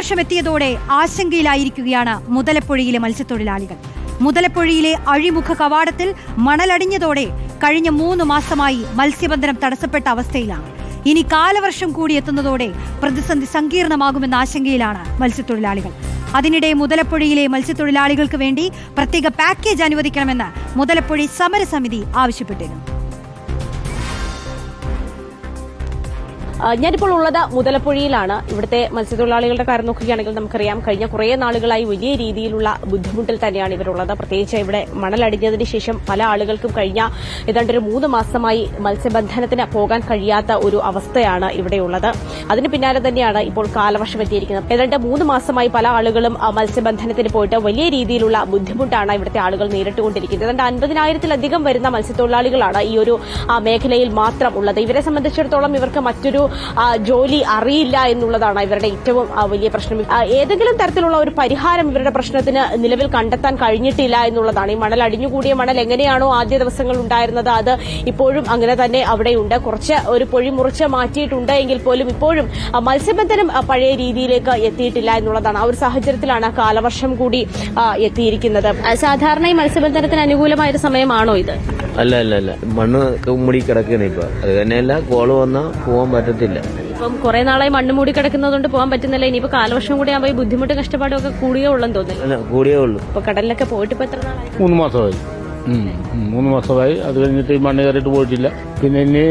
കാലവർഷം എത്തിയതോടെ ആശങ്കയിലായിരിക്കുകയാണ് മുതലപ്പുഴയിലെ മത്സ്യത്തൊഴിലാളികൾ. മുതലപ്പുഴയിലെ അഴിമുഖ കവാടത്തിൽ മണലടിഞ്ഞതോടെ കഴിഞ്ഞ 3 മാസമായി മത്സ്യബന്ധനം തടസ്സപ്പെട്ട അവസ്ഥയിലാണ്. ഇനി കാലവർഷം കൂടി എത്തുന്നതോടെ പ്രതിസന്ധി സങ്കീർണമാകുമെന്ന ആശങ്കയിലാണ് മത്സ്യത്തൊഴിലാളികൾ. അതിനിടെ മുതലപ്പുഴയിലെ മത്സ്യത്തൊഴിലാളികൾക്ക് വേണ്ടി പ്രത്യേക പാക്കേജ് അനുവദിക്കണമെന്ന് മുതലപ്പുഴ സമരസമിതി ആവശ്യപ്പെട്ടിരുന്നു. ഞാനിപ്പോൾ ഉള്ളത് മുതലപ്പുഴയിലാണ്. ഇവിടുത്തെ മത്സ്യത്തൊഴിലാളികളുടെ കാര്യം നോക്കുകയാണെങ്കിൽ നമുക്കറിയാം, കഴിഞ്ഞ കുറേ നാളുകളായി വലിയ രീതിയിലുള്ള ബുദ്ധിമുട്ടിൽ തന്നെയാണ് ഇവരുള്ളത്. പ്രത്യേകിച്ച് ഇവിടെ മണലടിഞ്ഞതിന് ശേഷം പല ആളുകൾക്കും കഴിഞ്ഞ ഏതാണ്ട് ഒരു 3 മാസമായി മത്സ്യബന്ധനത്തിന് പോകാൻ കഴിയാത്ത ഒരു അവസ്ഥയാണ് ഇവിടെയുള്ളത്. അതിന് പിന്നാലെ തന്നെയാണ് ഇപ്പോൾ കാലവർഷം എത്തിയിരിക്കുന്നത്. ഏതാണ്ട് 3 മാസമായി പല ആളുകളും മത്സ്യബന്ധനത്തിന് പോയിട്ട് വലിയ രീതിയിലുള്ള ബുദ്ധിമുട്ടാണ് ഇവിടുത്തെ ആളുകൾ നേരിട്ടുകൊണ്ടിരിക്കുന്നത്. ഏതാണ്ട് 50,000-ലധികം വരുന്ന മത്സ്യത്തൊഴിലാളികളാണ് ഈ ഒരു മേഖലയിൽ മാത്രം ഉള്ളത്. ഇവരെ സംബന്ധിച്ചിടത്തോളം ഇവർക്ക് മറ്റൊരു ജോലി അറിയില്ല എന്നുള്ളതാണ് ഇവരുടെ ഏറ്റവും വലിയ പ്രശ്നം. ഏതെങ്കിലും തരത്തിലുള്ള ഒരു പരിഹാരം ഇവരുടെ പ്രശ്നത്തിന് നിലവിൽ കണ്ടെത്താൻ കഴിഞ്ഞിട്ടില്ല എന്നുള്ളതാണ്. ഈ മണൽ അടിഞ്ഞുകൂടിയ മണൽ എങ്ങനെയാണോ ആദ്യ ദിവസങ്ങൾ ഉണ്ടായിരുന്നത്, അത് ഇപ്പോഴും അങ്ങനെ തന്നെ അവിടെയുണ്ട്. കുറച്ച് ഒരു പൊഴി മുറിച്ച് മാറ്റിയിട്ടുണ്ട് എങ്കിൽ പോലും ഇപ്പോഴും മത്സ്യബന്ധനം പഴയ രീതിയിലേക്ക് എത്തിയിട്ടില്ല എന്നുള്ളതാണ്. ആ ഒരു സാഹചര്യത്തിലാണ് കാലവർഷം കൂടി എത്തിയിരിക്കുന്നത്. സാധാരണ ഈ മത്സ്യബന്ധനത്തിന് അനുകൂലമായ ഒരു സമയമാണോ ഇത്? അല്ല, മണ്ണ് മൂടി കിടക്കുകയാണ് ഇപ്പൊ. അത് തന്നെയല്ല, കോള് വന്നാൽ പോകാൻ പറ്റത്തില്ല. ഇപ്പം കുറെ നാളായി മണ്ണ് മൂടി കിടക്കുന്നതുകൊണ്ട് പോകാൻ പറ്റുന്നില്ല. ഇനിയിപ്പോ കാലവർഷം കൂടി ആകുമ്പോൾ ഈ ബുദ്ധിമുട്ടും കഷ്ടപ്പാടും ഒക്കെ കൂടിയേ ഉള്ളെന്ന് തോന്നുന്നു. കൂടിയേ ഉള്ളൂ. ഇപ്പൊ കടലിലൊക്കെ പോയിട്ട് ഇപ്പൊ എത്ര നാളായി? 3 മാസമായി. 3 മാസമായി. അത് കഴിഞ്ഞിട്ട് ഈ മണ്ണ് കയറിയിട്ട് പോയിട്ടില്ല. പിന്നെ ഇനി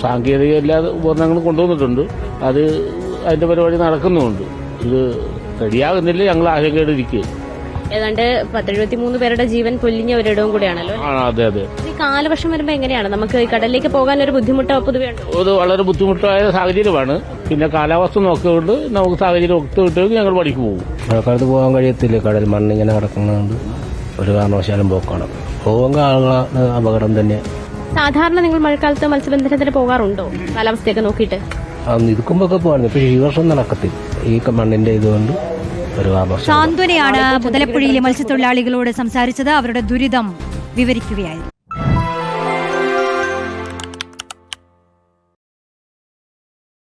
സാങ്കേതിക എല്ലാ ഉപകരണങ്ങളും കൊണ്ടുവന്നിട്ടുണ്ട്. അത് അതിന്റെ പരിപാടി നടക്കുന്നുമുണ്ട്. ഇത് റെഡിയാകുന്നില്ല. ഞങ്ങൾ ആശങ്കയോടെ ഏതാണ്ട് 1073 പേരുടെ ജീവൻ പൊലിഞ്ഞ ഒരിടവും കൂടിയാണല്ലോ. അതെ. ഈ കാലവർഷം വരുമ്പോ എങ്ങനെയാണ് നമുക്ക് ഈ കടലിലേക്ക് പോകാൻ ഒരു ബുദ്ധിമുട്ടോ പൊതുവെ ഉണ്ടോ? അത് വളരെ ബുദ്ധിമുട്ടായ സാഹചര്യമാണ്. പിന്നെ കാലാവസ്ഥ നോക്കിക്കൊണ്ട് നമുക്ക് സാഹചര്യം ഒത്തുകിട്ടുമെങ്കിൽ ഞങ്ങൾ പണിക്ക് പോകും. മഴക്കാലത്ത് പോകാൻ കഴിയത്തില്ല. കടൽ മണ്ണിങ്ങനെ കിടക്കുന്നതുകൊണ്ട് ഒരു കാരണവശാലും പോക്കണം. പോകുമ്പോൾ ആളുകളാണ് അപകടം തന്നെ. സാധാരണ നിങ്ങൾ മഴക്കാലത്ത് മത്സ്യബന്ധനത്തിന് പോകാറുണ്ടോ കാലാവസ്ഥയൊക്കെ നോക്കിയിട്ട്? നിൽക്കുമ്പോ പോകാറുണ്ട്. പക്ഷേ ഈ വർഷം നടക്കത്തില്ല. ഈ മണ്ണിന്റെ ഇതുകൊണ്ട് സാന്ത്വനയാണ് മുതലപ്പുഴയിലെ മത്സ്യത്തൊഴിലാളികളോട് സംസാരിച്ചത്. അവരുടെ ദുരിതം വിവരിക്കുകയായിരുന്നു.